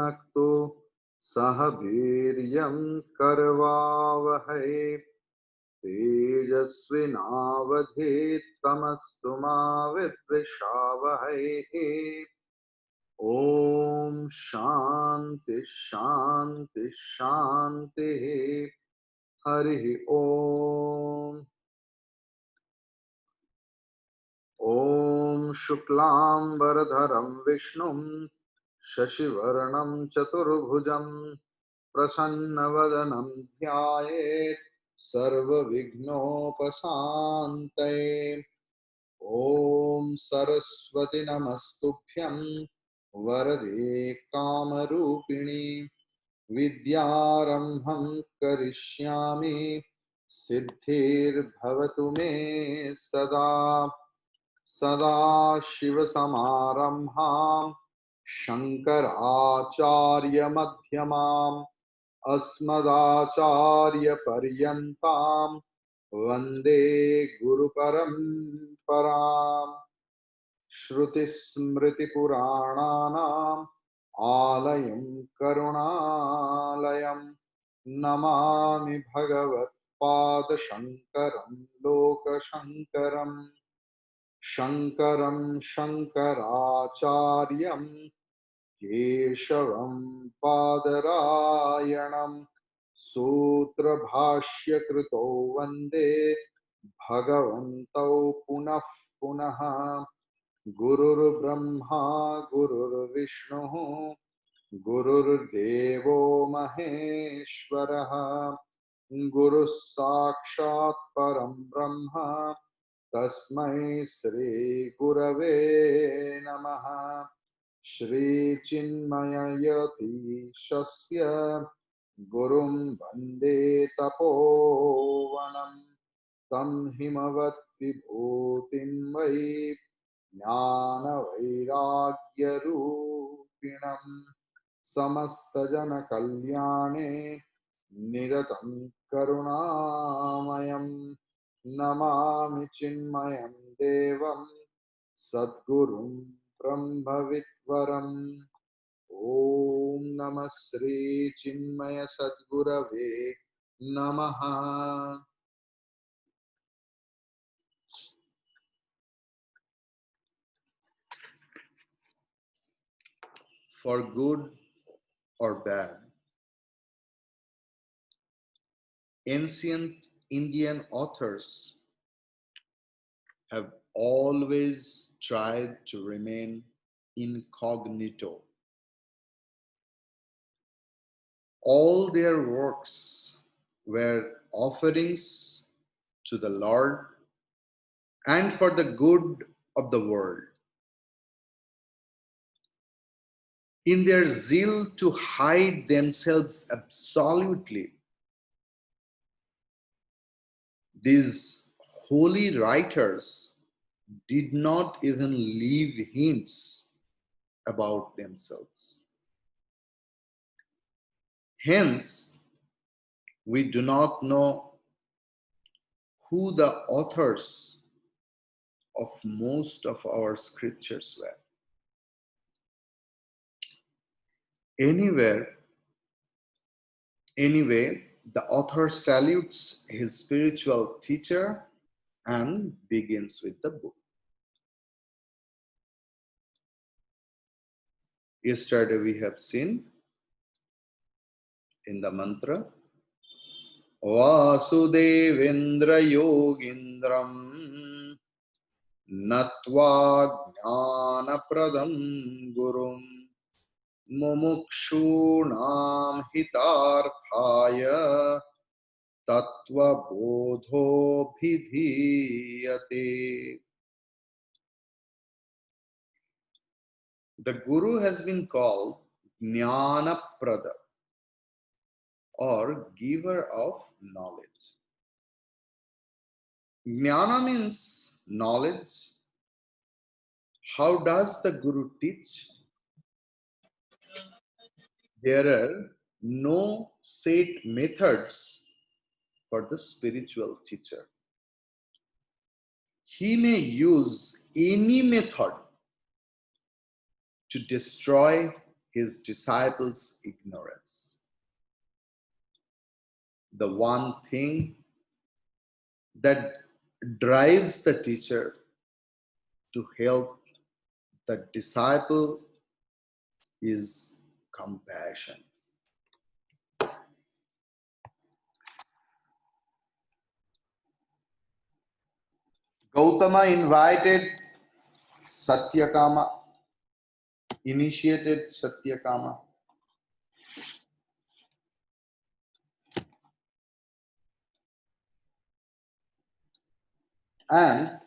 भुनक्तु सह वीर्यं करवावहै तेजस्विनावधीतमस्तु मा विद्विषावहै। ओम शांति शांति शांति। हरि ओम। ओम शुक्लांबरधरं विष्णुं शशिवर्णं चतुर्भुजं प्रसन्नवदनं ध्यायेत् सर्वविघ्नोपशान्तये। ओम सरस्वती नमस्तुभ्यं वरदे कामरूपिणी विद्यारंभं करिष्यामि सिद्धिर्भवतु मे सदा। सदाशिवसमारम्भां शङ्कराचार्यमध्यमाम् अस्मदाचार्यपर्यन्तां वन्दे गुरुपरम्पराम्। श्रुतिस्मृतिपुराणानाम् आलयं करुणालयं नमामि भगवत्पादशङ्करं लोकशङ्करम्। शङ्करं शङ्कराचार्यं केशवं बादरायणं सूत्रभाष्यकृतौ वन्दे भगवन्तौ पुनः पुनः। गुरुर्ब्रह्मा गुरुर्विष्णुः गुरुर्देवो महेश्वरः गुरुः साक्षात् परं ब्रह्म तस्मै श्री गुरवे नमः। श्री चिन्मययतीशस्य गुरुं वन्दे तपोवनं तं हिमवद्विभूतिं वै ज्ञानवैराग्यरूपिणं समस्तजनकल्याणे निरतं करुणामयं नमामि चिन्मयं देवं सद्गुरुं ब्रह्मविद्वरम्। ओम नमः श्री चिन्मय सद्गुरवे नमः। For good or bad, ancient Indian authors have always tried to remain incognito. All their works were offerings to the Lord and for the good of the world. In their zeal to hide themselves absolutely, these holy writers did not even leave hints about themselves. Hence, we do not know who the authors of most of our scriptures were. Anyway, the author salutes his spiritual teacher and begins with the book. Yesterday we have seen in the mantra, Vasudevendra Yogindram Natva Jnana Pradam Gurum Mumukshunam Hitarthaya Tattva Bodho Bhidhiyate. The Guru has been called Jnana Prada, or giver of knowledge. Jnana means knowledge. How does the Guru teach? There are no set methods for the spiritual teacher. He may use any method to destroy his disciples' ignorance. The one thing that drives the teacher to help the disciple is compassion. Gautama invited Satyakama, initiated Satyakama, and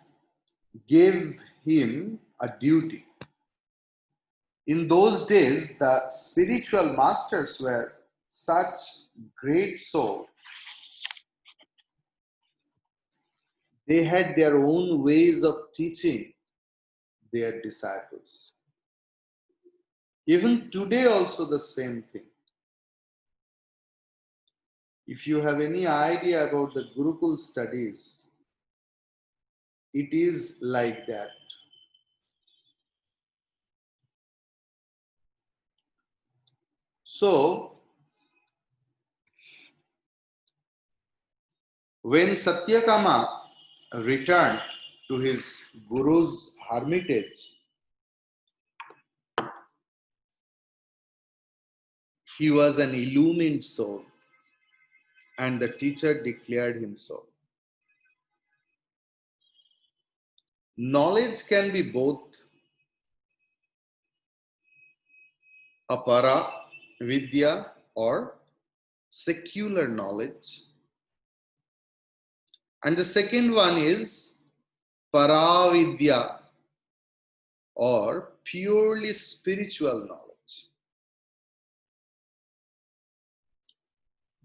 gave him a duty. In those days, the spiritual masters were such great souls. They had their own ways of teaching their disciples. Even today also the same thing. If you have any idea about the Gurukul studies, it is like that. So, when Satyakama returned to his guru's hermitage, he was an illumined soul, and the teacher declared him so. Knowledge can be both apara vidya or secular knowledge, and the second one is paravidya or purely spiritual knowledge.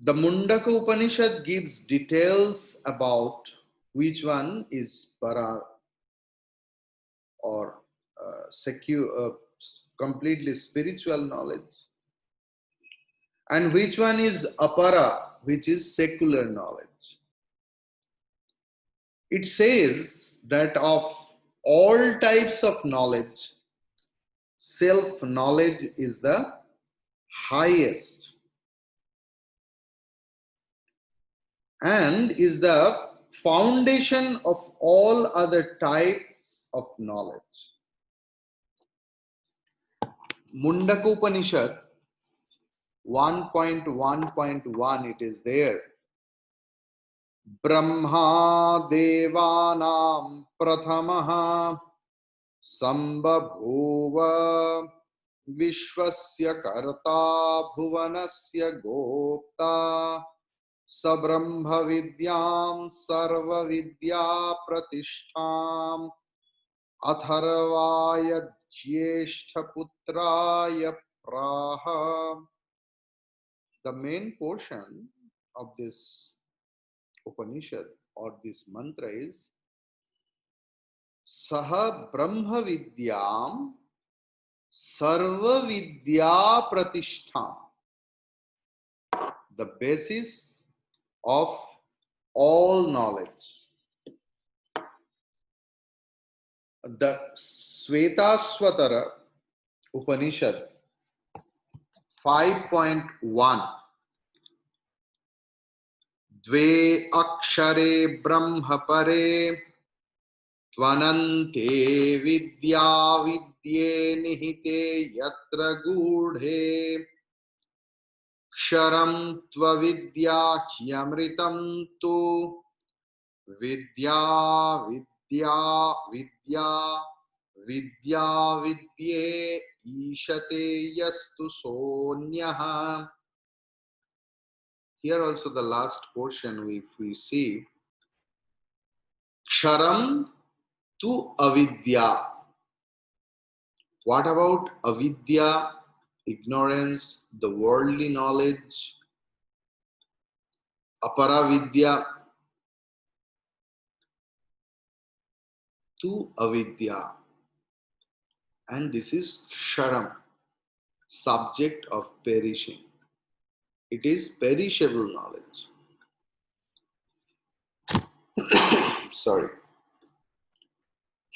The Mundaka Upanishad gives details about which one is para or completely spiritual knowledge, and which one is apara, which is secular knowledge. It says that of all types of knowledge, self-knowledge is the highest and is the foundation of all other types of knowledge. Mundaka Upanishad 1.1.1, it is there. Brahma devanam prathamaha sambhabhuva vishwasya karta bhuvanasya gopta sabrahma vidyam sarva vidya pratishtham atharvaya jyeshtha putraya praha. The main portion of this Upanishad or this mantra is Saha Brahma Vidyam Sarva Vidya Pratishtham, the basis of all knowledge. The Svetasvatara Upanishad 5.1, Dve akshare brahma pare tvanante vidya vidye nihite yatra gudhe ksharam tva vidya kyamritam tu vidya vidya vidya vidya vidye ishate yastu sonyaha. Here also the last portion, if we see, Ksharam tu avidya. What about avidya? Ignorance, the worldly knowledge. Aparavidya tu avidya. And this is Ksharam, subject of perishing. It is perishable knowledge. Sorry.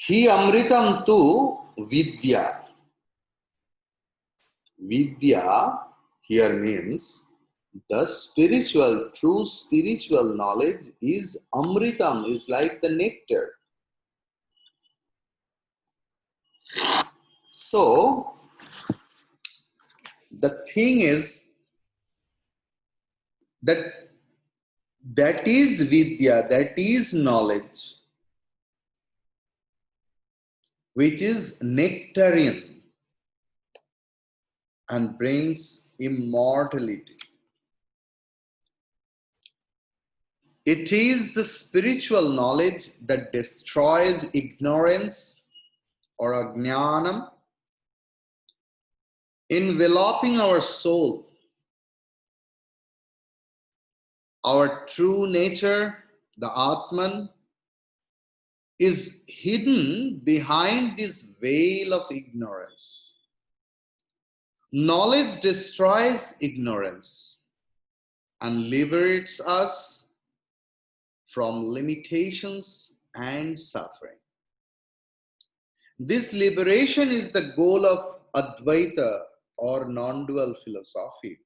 Hi amritam tu vidya. Vidya here means the spiritual, true spiritual knowledge is amritam, is like the nectar. So, the thing is that that is Vidya, that is knowledge, which is nectarian and brings immortality. It is the spiritual knowledge that destroys ignorance or ajnanam, enveloping our soul. Our true nature, the Atman, is hidden behind this veil of ignorance. Knowledge destroys ignorance and liberates us from limitations and suffering. This liberation is the goal of Advaita or non-dual philosophy.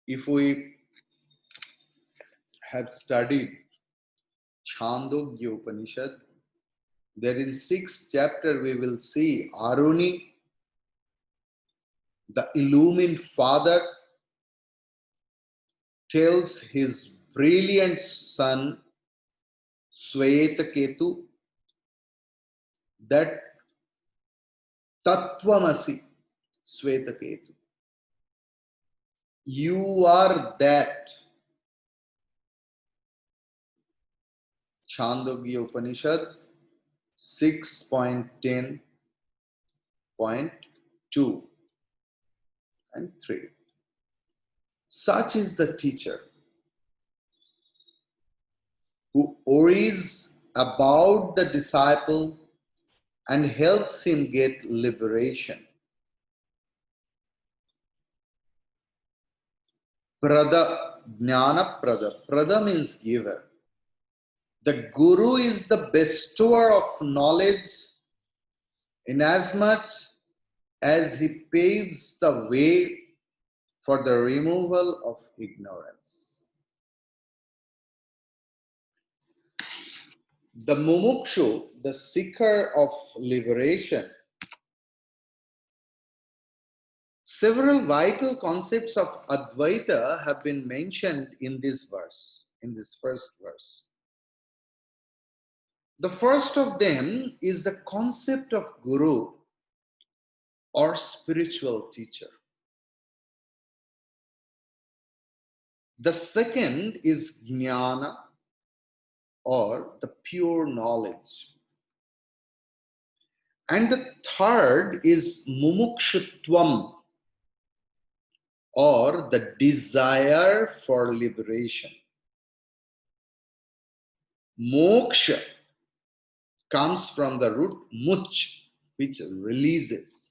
If we have studied Chandogya Upanishad, there in 6th chapter we will see Aruni, the illumined father, tells his brilliant son Swetaketu that Tattvamasi, Swetaketu, you are that. Chandogya Upanishad 6.10.2 and 3. Such is the teacher who worries about the disciple and helps him get liberation. Prada, Jnana Prada. Prada means giver. The Guru is the bestower of knowledge inasmuch as he paves the way for the removal of ignorance. The mumukshu, the seeker of liberation, several vital concepts of Advaita have been mentioned in this verse, in this first verse. The first of them is the concept of Guru or spiritual teacher. The second is Jnana or the pure knowledge. And the third is Mumukshutvam or the desire for liberation. Moksha comes from the root much, which releases.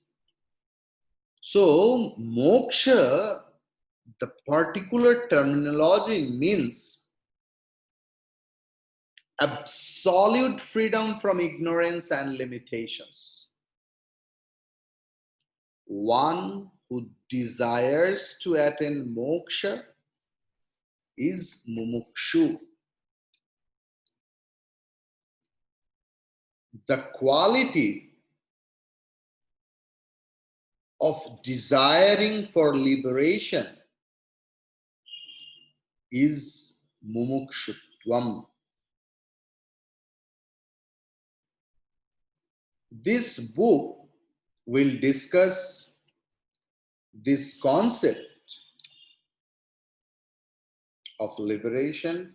So, moksha, the particular terminology means absolute freedom from ignorance and limitations. One who desires to attain moksha is mumukshu. The quality of desiring for liberation is mumukshutvam. This book will discuss this concept of liberation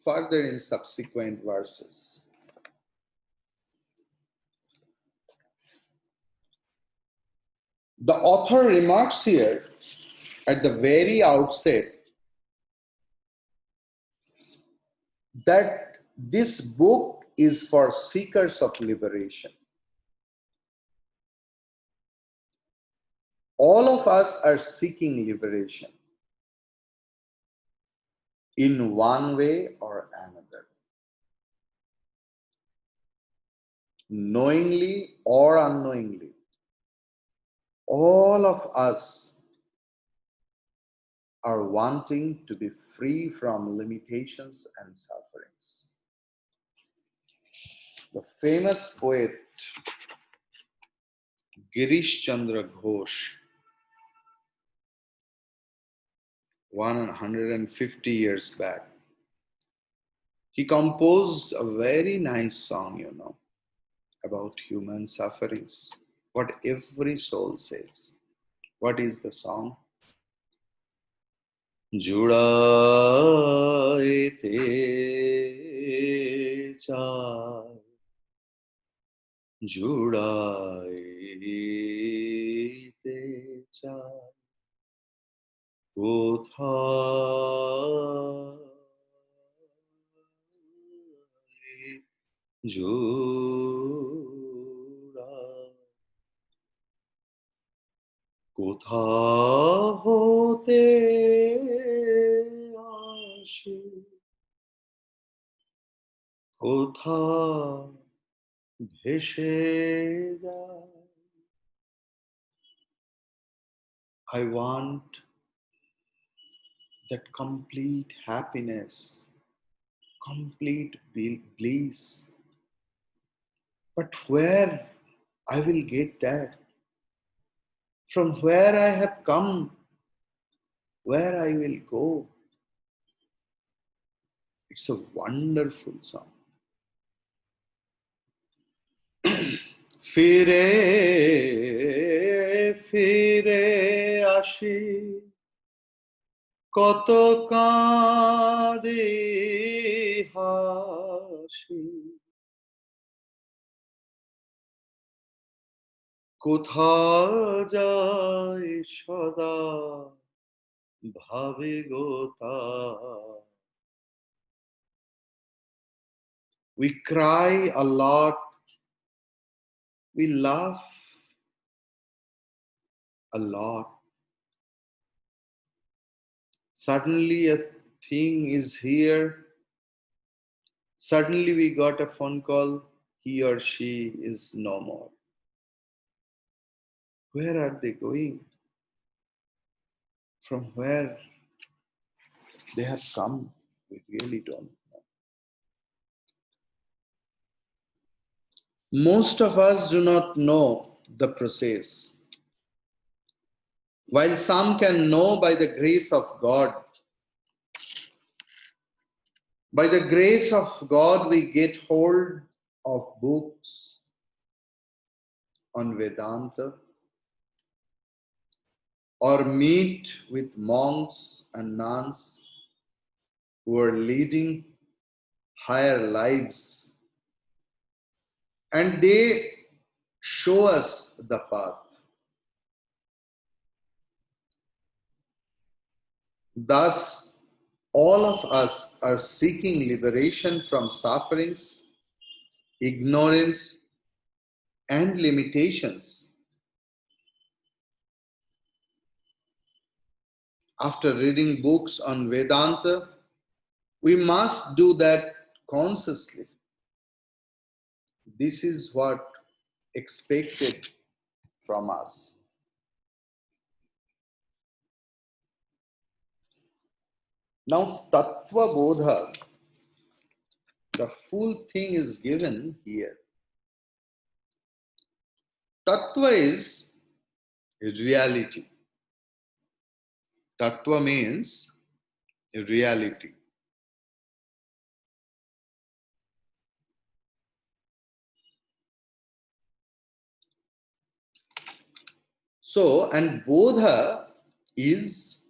further in subsequent verses. The author remarks here at the very outset that this book is for seekers of liberation. All of us are seeking liberation in one way or another. knowingly or unknowingly, all of us are wanting to be free from limitations and sufferings. The famous poet Girish Chandra Ghosh, 150 years back, he composed a very nice song, about human sufferings, what every soul says. What is the song? जुड़ाते चाय जुड़ाते चाय কোথায় জোড়া কোথা হতে আসে কোথা ভেসে যায় I want that complete happiness, complete bliss. But where I will get that? From where I have come, where I will go? It's a wonderful song. ফিরে ফিরে আসি কত কাঁদি হাসি কোথা যায় সদা ভাবে গো তা we cry a lot, we laugh a lot. Suddenly a thing is here, suddenly we got a phone call, he or she is no more. Where are they going? From where they have come, we really don't know. Most of us do not know the process. While some can know by the grace of God, by the grace of God we get hold of books on Vedanta or meet with monks and nuns who are leading higher lives, and they show us the path. Thus, all of us are seeking liberation from sufferings, ignorance, and limitations. After reading books on Vedanta, we must do that consciously. This is what expected from us. Now, Tattva Bodha, the full thing is given here. Tattva is reality. Tattva means reality. So, and Bodha is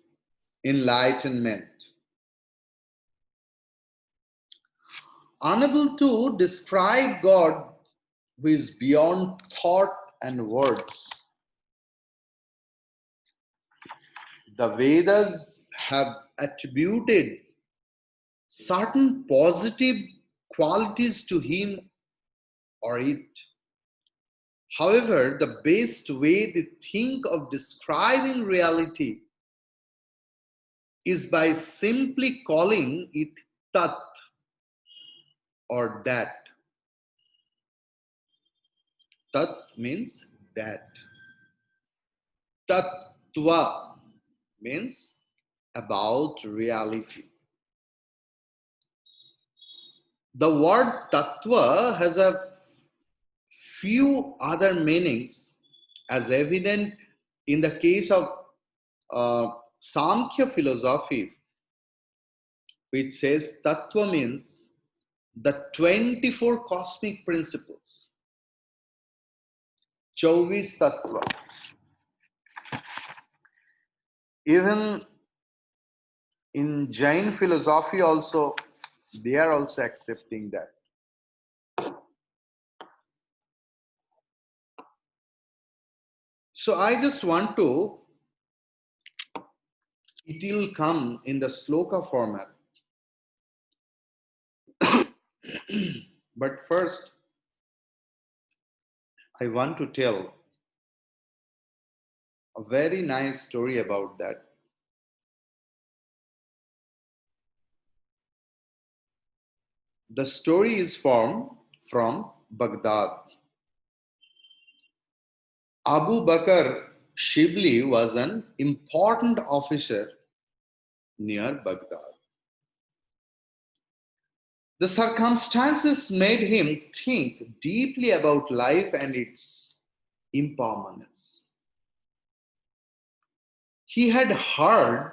enlightenment. Unable to describe God who is beyond thought and words, the Vedas have attributed certain positive qualities to him or it. However, the best way to think of describing reality is by simply calling it Tat or that. Tat means that. Tattva means about reality. The word tattva has a few other meanings, as evident in the case of Samkhya philosophy, which says tattva means the 24 cosmic principles. 24 tattva. Even in Jain philosophy also, they are also accepting that. So I just want to, it will come in the sloka format. But first, I want to tell a very nice story about that. The story is from Baghdad. Abu Bakr Shibli was an important officer near Baghdad. The circumstances made him think deeply about life and its impermanence. He had heard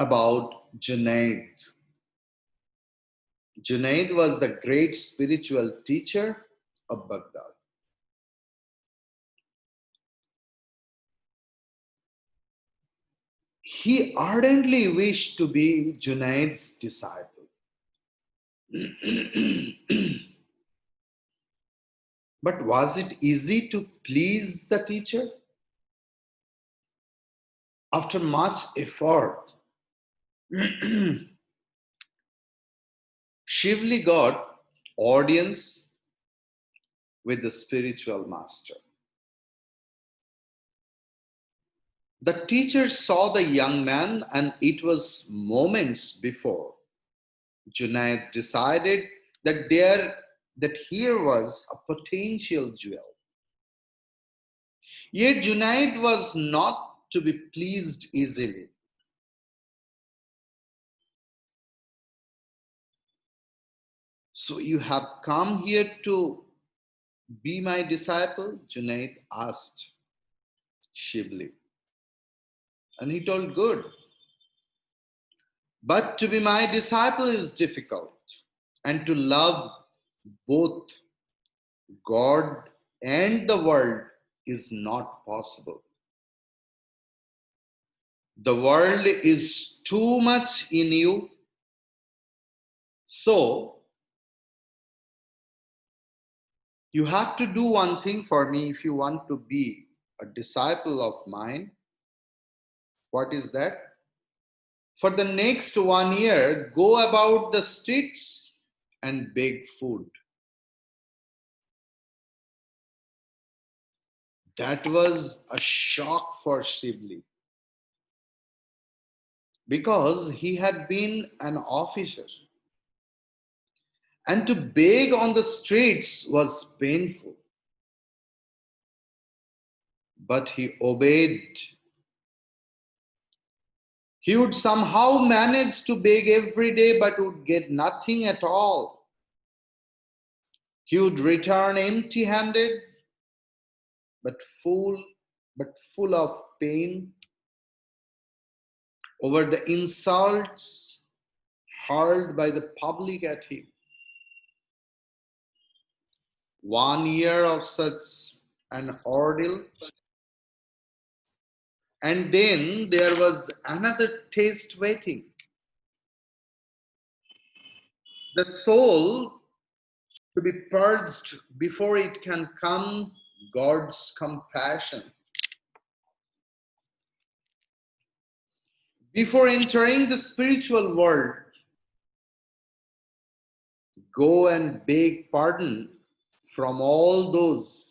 about Junaid. Junaid was the great spiritual teacher of Baghdad. He ardently wished to be Junaid's disciple. But was it easy to please the teacher? After much effort, Shivli got audience with the spiritual master. The teacher saw the young man, and it was moments before Junaid decided that here was a potential jewel. Yet Junaid was not to be pleased easily. So you have come here to be my disciple? Junaid asked Shibli. And he told, good. But to be my disciple is difficult. And to love both God and the world is not possible. The world is too much in you. So you have to do one thing for me if you want to be a disciple of mine. What is that? For the next 1 year, go about the streets and beg food. That was a shock for Shibli because he had been an officer. And to beg on the streets was painful. But he obeyed. He would somehow manage to beg every day but would get nothing at all. He would return empty handed but full of pain over the insults hurled by the public at him. 1 year of such an ordeal, and then there was another test waiting. The soul to be purged before it can come God's compassion. Before entering the spiritual world, go and beg pardon from all those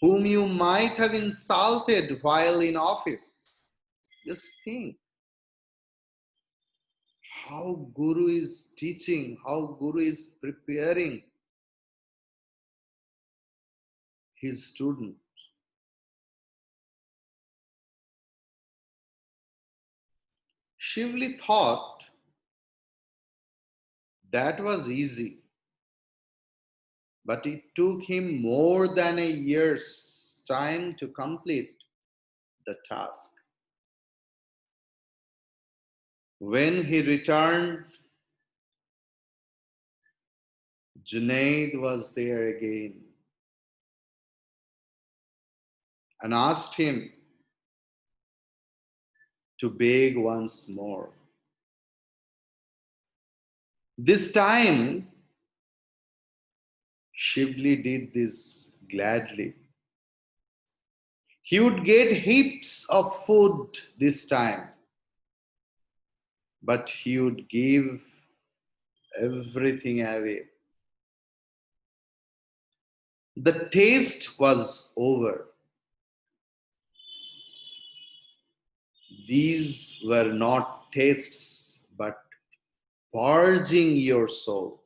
whom you might have insulted while in office. Just think how Guru is teaching, how Guru is preparing his student. Shivli thought that was easy, but it took him more than a year's time to complete the task. When he returned, Junaid was there again and asked him to beg once more. This time, Shivli did this gladly. He would get heaps of food this time, but he would give everything away. The taste was over. These were not tastes, but purging your soul.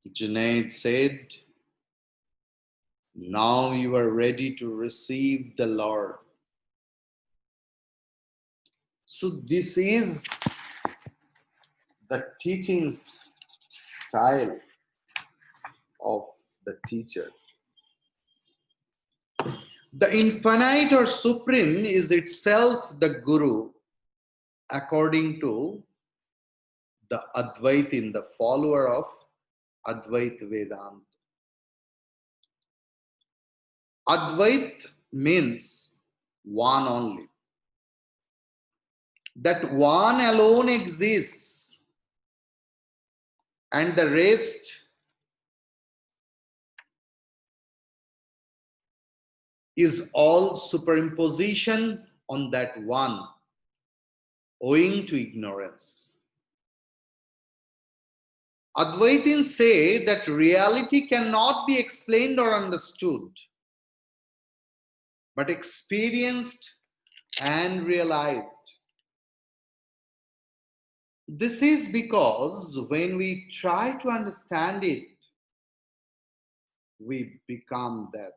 Junaid said, now you are ready to receive the Lord. So this is the teaching style of the teacher. The infinite or supreme is itself the Guru according to the Advaitin, the follower of Advait Vedanta. Advait means one only. That one alone exists and the rest is all superimposition on that one owing to ignorance. Advaitins say that reality cannot be explained or understood, but experienced and realized. This is because when we try to understand it, we become that.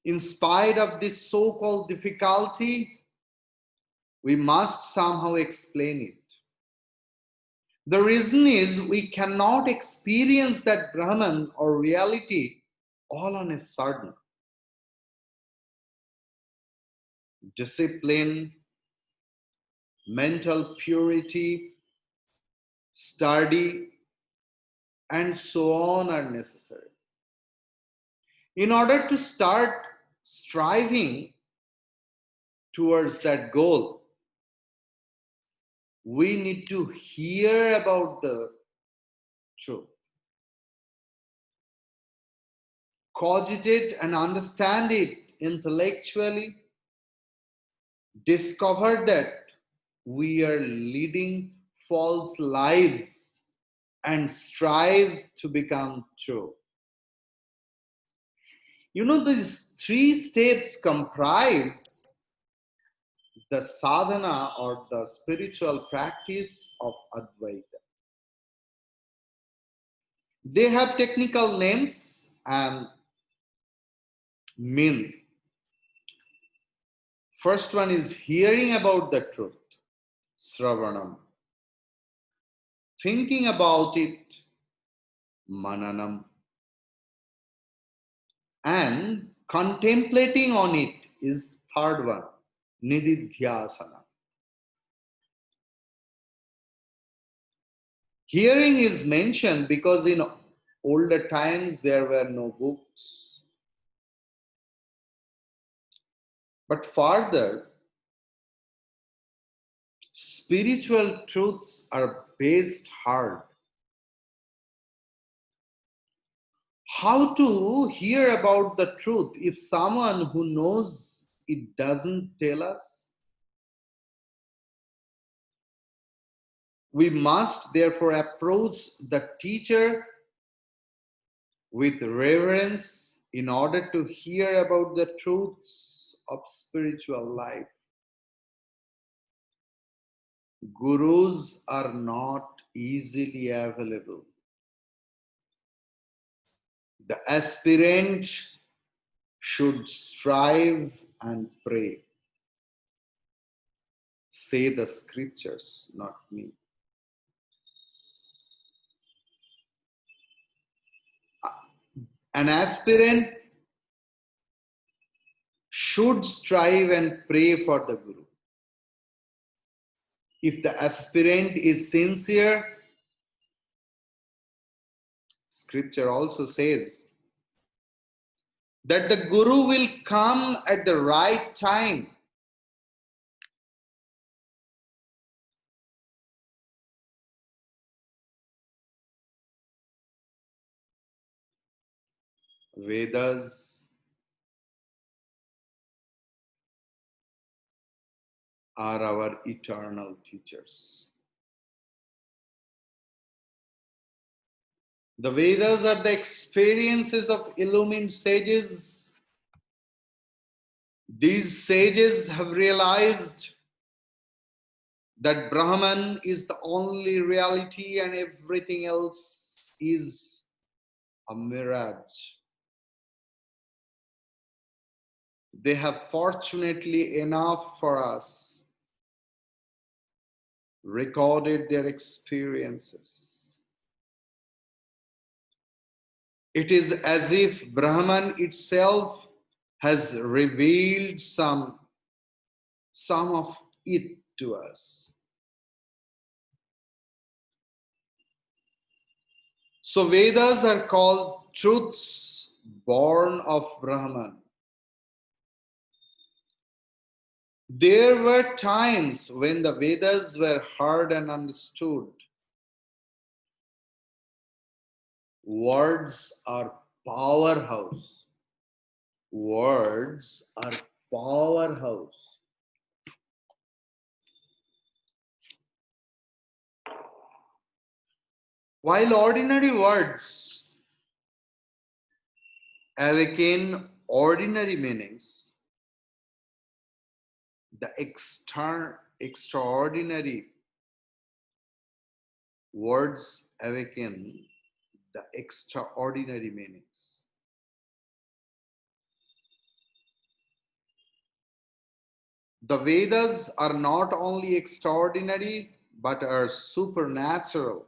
In spite of this so-called difficulty, we must somehow explain it. The reason is we cannot experience that Brahman or reality all on a sudden. Discipline, mental purity, study, and so on are necessary. In order to start striving towards that goal, we need to hear about the truth, cogitate and understand it intellectually, discover that we are leading false lives and strive to become true. You know, these three steps comprise the sadhana or the spiritual practice of Advaita. They have technical names and mean. First one is hearing about the truth, Sravanam. Thinking about it, Mananam. And contemplating on it is third one, Nididhyasana. Hearing is mentioned because in older times there were no books. But further, spiritual truths are based hard. How to hear about the truth if someone who knows it doesn't tell us? We must therefore approach the teacher with reverence in order to hear about the truths of spiritual life. Gurus are not easily available. The aspirant should strive and pray. Say the scriptures, not me. An aspirant should strive and pray for the Guru. If the aspirant is sincere, scripture also says that the Guru will come at the right time. Vedas are our eternal teachers. The Vedas are the experiences of illumined sages. These sages have realized that Brahman is the only reality and everything else is a mirage. They have fortunately enough for us recorded their experiences. It is as if Brahman itself has revealed some of it to us. So Vedas are called truths born of Brahman. There were times when the Vedas were heard and understood. Words are powerhouse. Words are powerhouse. While ordinary words awaken ordinary meanings, the extraordinary words awaken the extraordinary meanings. The Vedas are not only extraordinary but are supernatural.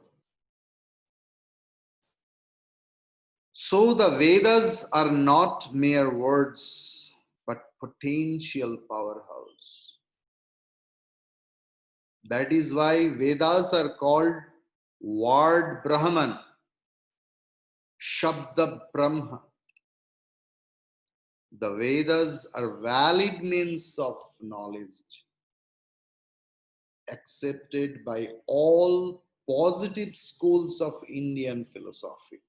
So the Vedas are not mere words but potential powerhouse. That is why Vedas are called Word Brahman, Shabda Brahma. The Vedas are valid means of knowledge, accepted by all positive schools of Indian philosophy.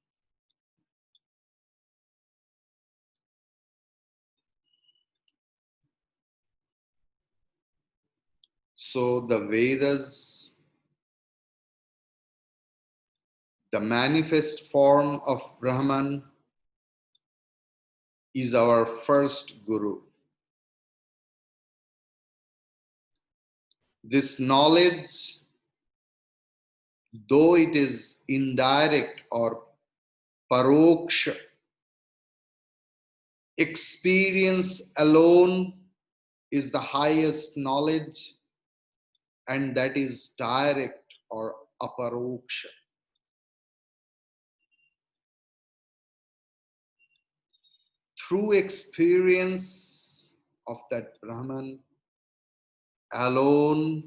So the Vedas, the manifest form of Brahman, is our first Guru. This knowledge, though it is indirect or paroksha, experience alone is the highest knowledge, and that is direct or aparoksha. Through experience of that Brahman alone,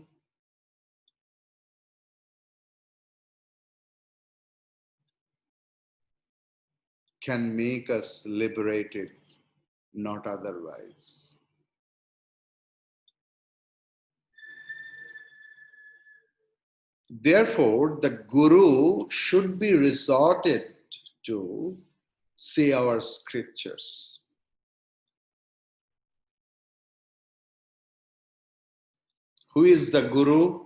can make us liberated, not otherwise. Therefore, the Guru should be resorted to say our scriptures. Who is the Guru?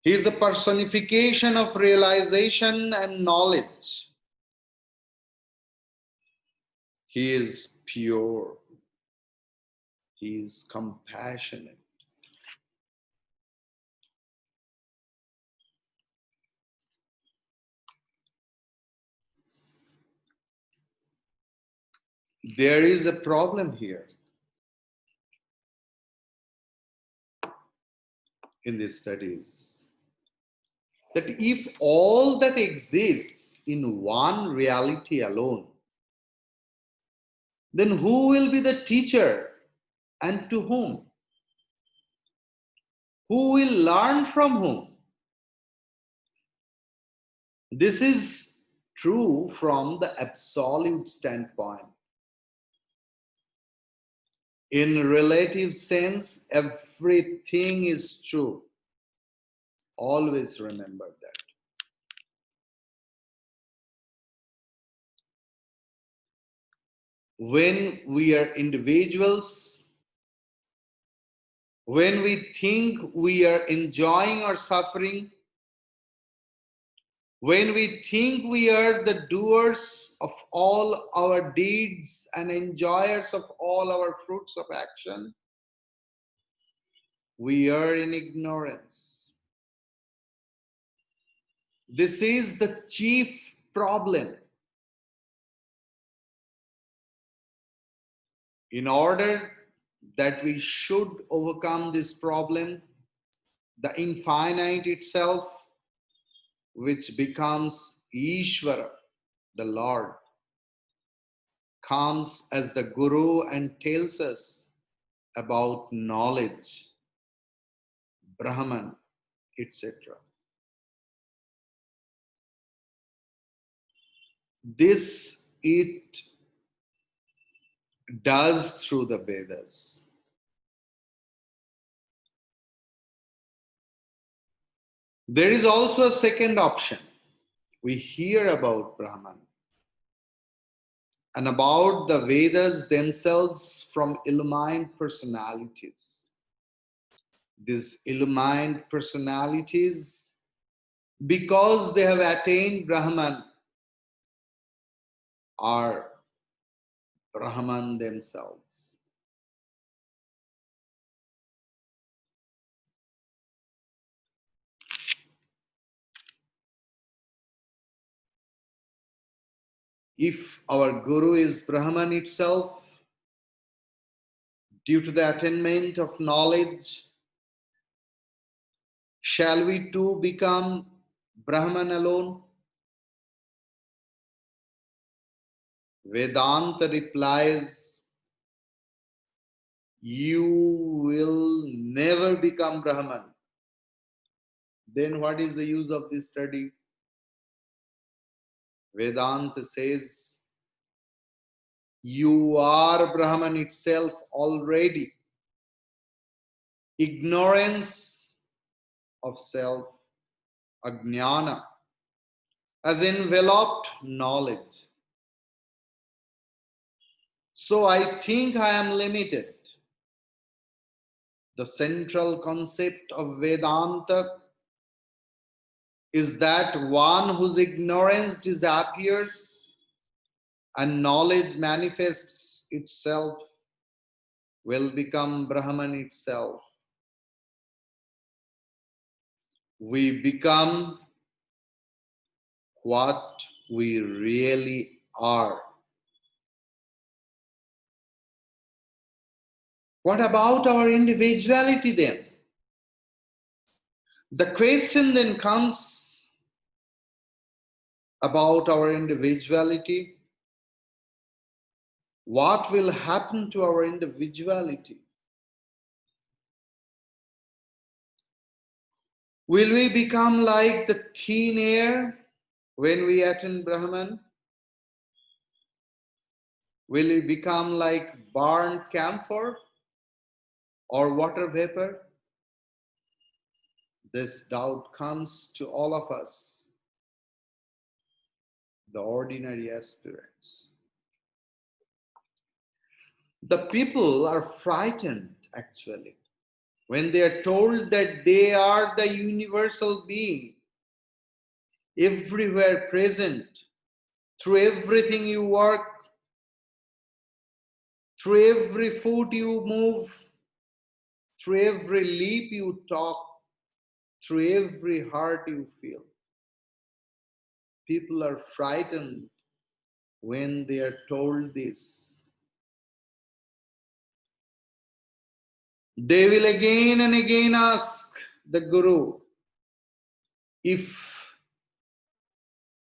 He is the personification of realization and knowledge. He is pure. He is compassionate. There is a problem here in these studies, that if all that exists in one reality alone, then who will be the teacher and to whom? Who will learn from whom? This is true from the absolute standpoint. In relative sense, everything is true. Always remember that. When we are individuals, when we think we are enjoying our suffering, when we think we are the doers of all our deeds and enjoyers of all our fruits of action, we are in ignorance. This is the chief problem. In order that we should overcome this problem, the infinite itself, which becomes Ishvara, the Lord, comes as the Guru and tells us about knowledge, Brahman, etc. This it does through the Vedas. There is also a second option. We hear about Brahman and about the Vedas themselves from illumined personalities. These illumined personalities, because they have attained Brahman, are Brahman themselves. If our Guru is Brahman itself, due to the attainment of knowledge, shall we too become Brahman alone? Vedanta replies, you will never become Brahman. Then what is the use of this study? Vedanta says, you are Brahman itself already. Ignorance of self, ajnana, has enveloped knowledge. So I think I am limited. The central concept of Vedanta is that one whose ignorance disappears and knowledge manifests itself will become Brahman itself. We become what we really are. What about our individuality then? The question then comes about our individuality. What will happen to our individuality? Will we become like the thin air when we attain Brahman? Will we become like burnt camphor or water vapor? This doubt comes to all of us, the ordinary aspirants. The people are frightened actually when they are told that they are the universal being, everywhere present, through everything you work, through every foot you move, through every lip you talk, through every heart you feel. People are frightened when they are told this. They will again and again ask the Guru if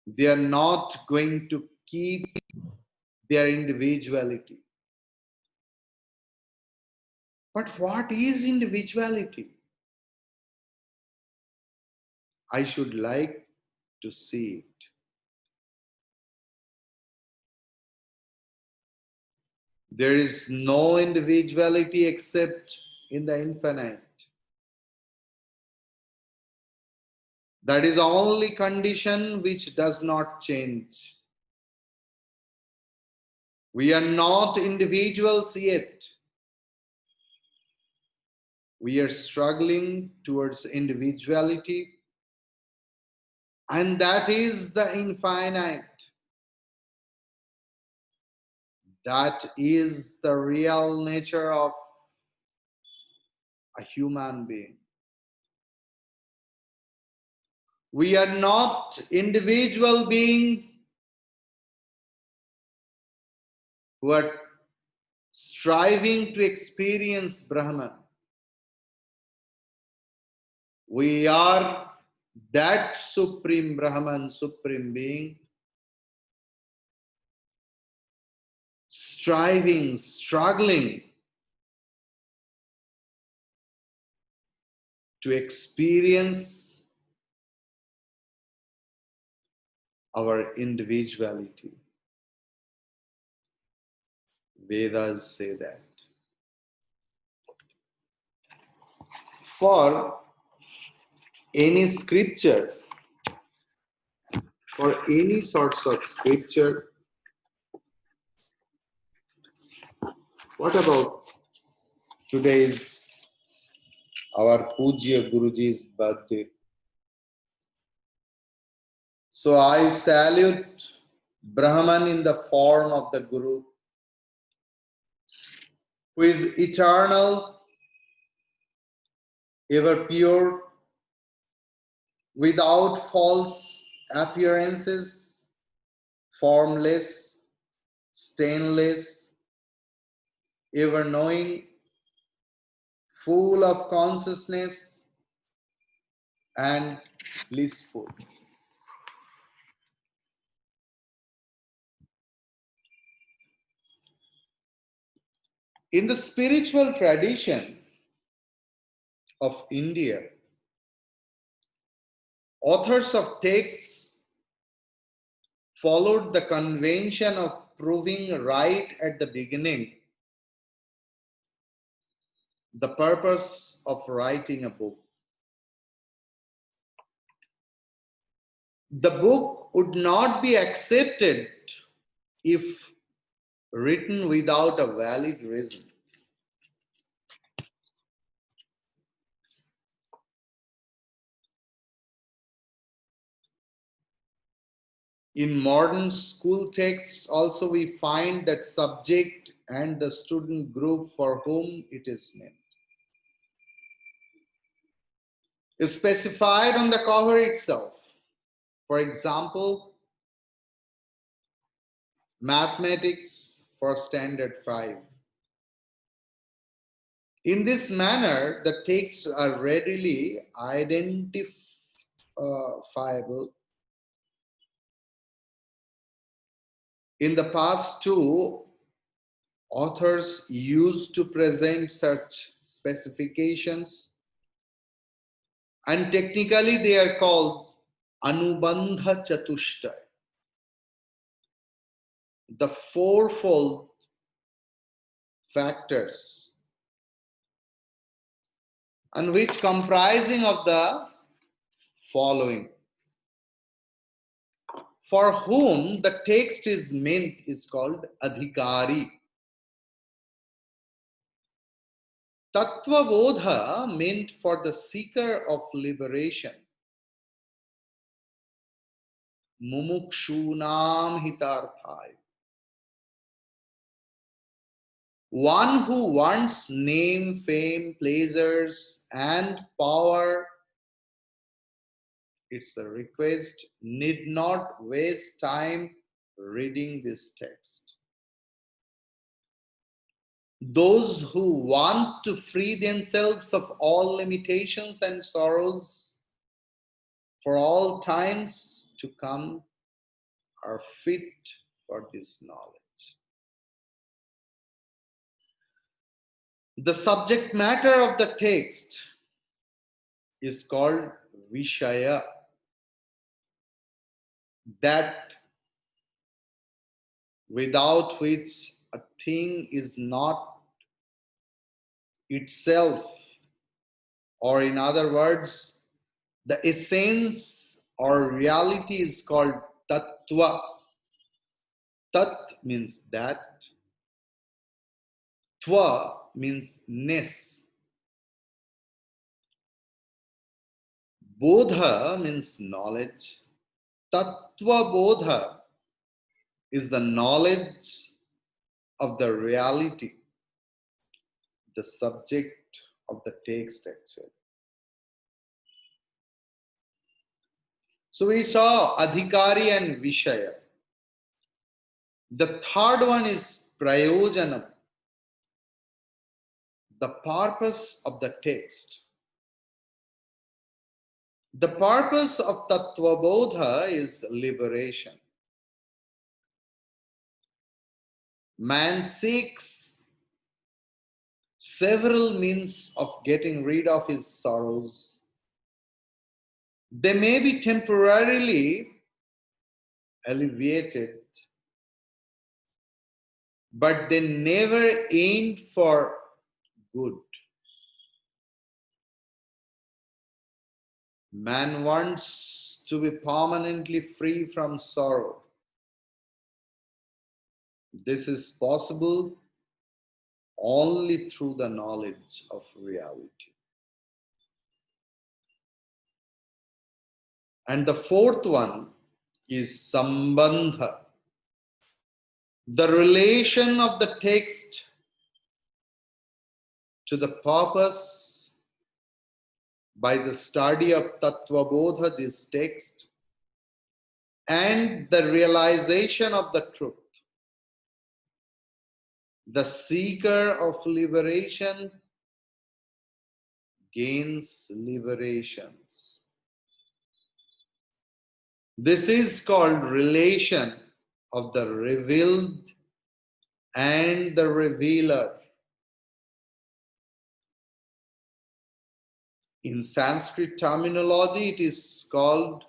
they are not going to keep their individuality. But what is individuality? I should like to see it. There is no individuality except in the infinite. That is the only condition which does not change. We are not individuals yet. We are struggling towards individuality, and that is the infinite. That is the real nature of a human being. We are not individual beings who are striving to experience Brahman. We are that supreme Brahman, supreme being, striving, struggling to experience our individuality. Vedas say that. For any scripture, for any sorts of scripture, what about today's our Pujya Guruji's birthday? So I salute Brahman in the form of the Guru, who is eternal, ever pure, without false appearances, formless, stainless, ever knowing, full of consciousness and blissful. In the spiritual tradition of India, authors of texts followed the convention of proving right at the beginning the purpose of writing a book. The book would not be accepted if written without a valid reason. In modern school texts also we find that subject and the student group for whom it is meant is specified on the cover itself. For example, mathematics for standard 5. In this manner, the texts are readily identifiable. In the past too, authors used to present such specifications, and technically they are called Anubandha Chatushtay, the fourfold factors, and which comprising of the following. For whom the text is meant is called Adhikari. Tattva Bodha meant for the seeker of liberation. Mumukshunam hitarthai. One who wants name, fame, pleasures, and power, it's a request, need not waste time reading this text. those who want to free themselves of all limitations and sorrows for all times to come are fit for this knowledge. The subject matter of the text is called Vishaya, that without which a thing is not itself, or in other words, the essence or reality is called Tattva. Tat means that, Tva means ness, Bodha means knowledge. Tattva Bodha is the knowledge of the reality, the subject of the text actually. So we saw Adhikari and Vishaya. The third one is Prayojanam, the purpose of the text. The purpose of Tattva Bodha is liberation. Man seeks several means of getting rid of his sorrows. They may be temporarily alleviated, but they never aim for good. Man wants to be permanently free from sorrow. This is possible only through the knowledge of reality. And the fourth one is Sambandha, the relation of the text to the purpose. By the study of Tattva Bodha, this text, and the realization of the truth, the seeker of liberation gains liberations. This is called relation of the revealed and the revealer. In Sanskrit terminology, it is called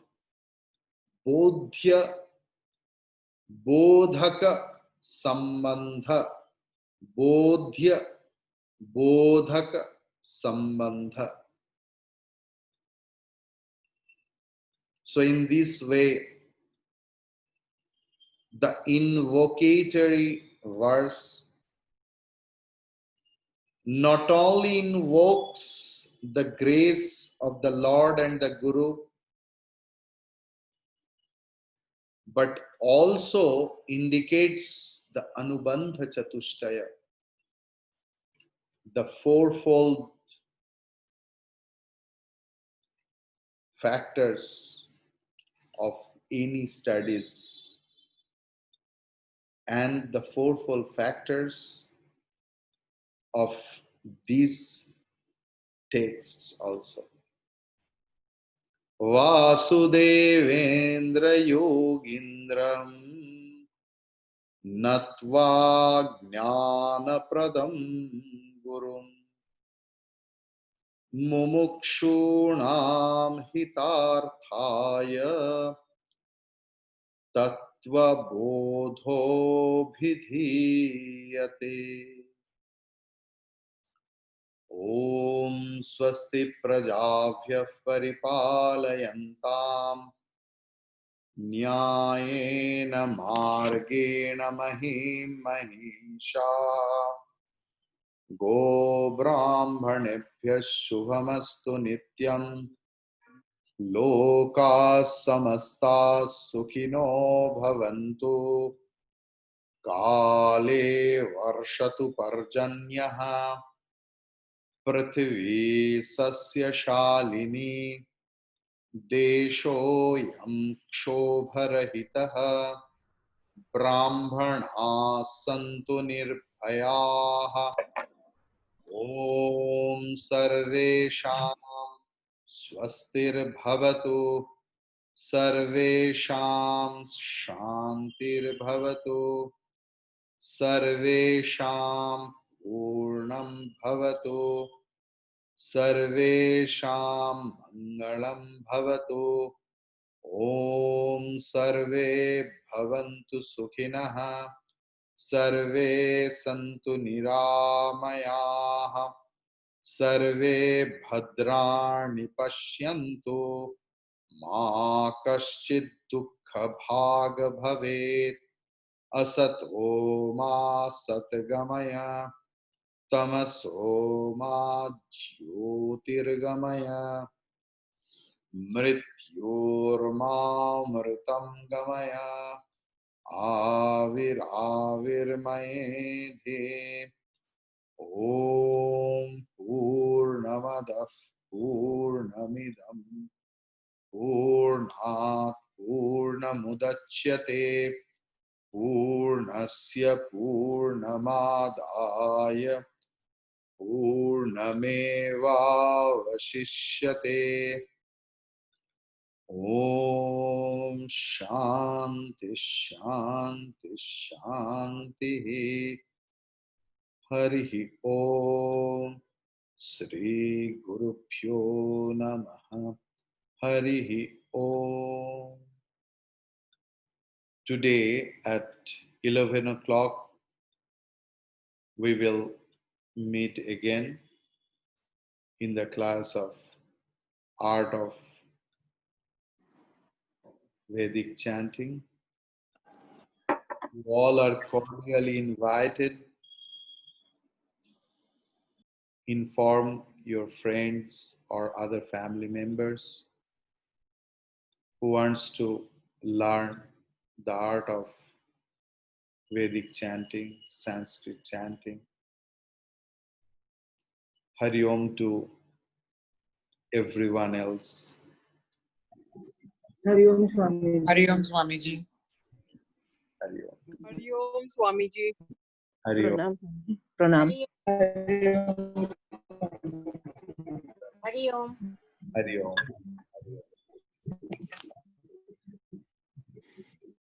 Bodhya, Bodhaka, Sambandha. Bodhya, Bodhaka, Sambandha. So in this way, the invocatory verse not only invokes the grace of the Lord and the Guru, but also indicates the Anubandha Chatushtaya, the fourfold factors of any studies, and the fourfold factors of these texts also. Vasudevendra Yogindram Natva Jnana Pradam Gurum Mumukshunam Hitarthaya Tattva Bodho Bhidhiyate. Om Swasti Prajabhyah Paripalayantam Nyayena Margena Mahim Mahisha Go Brahmanebhyah Shubhamastu Nityam Loka Samasta Sukhino Bhavantu Kale Varshatu Parjanyaha Prithvi Sasya Shalini Desho Yam Kshobarahitaha Brahmana Santu भयाः ॐ सर्वेषां स्वस्तिर्भवतु सर्वेषां शान्तिर्भवतु सर्वेषां पूर्णं भवतु सर्वेषां मङ्गलं भवतु ॐ सर्वे भवन्तु सुखिनः सर्वे सन्तु निरामयाः सर्वे भद्राणि पश्यन्तु मा कश्चित् दुःखभाग् भवेत् असतो मा सद्गमय तमसो मा ज्योतिर्गमय मृत्योर्मामृतं गमय आविराविर्मयेधि ॐ पूर्णमदः पूर्णमिदं पूर्णात् पूर्णमुदच्यते पूर्णस्य पूर्णमादाय पूर्णमेवावशिष्यते ॐ शान्ति शान्ति शान्तिः हरिः ॐ श्री गुरुभ्यो नमः हरिः ॐ Today at 11 o'clock we will meet again in the class of Art of Vedic Chanting. You all are cordially invited. Inform your friends or other family members who wants to learn the art of Vedic chanting, Sanskrit chanting. Hari Om to everyone else. Hari Om Swami. Hari Om Swamiji. Hari Om. Hari Om Swamiji. Hari Om. Pranam. Hari Om. Hari Om.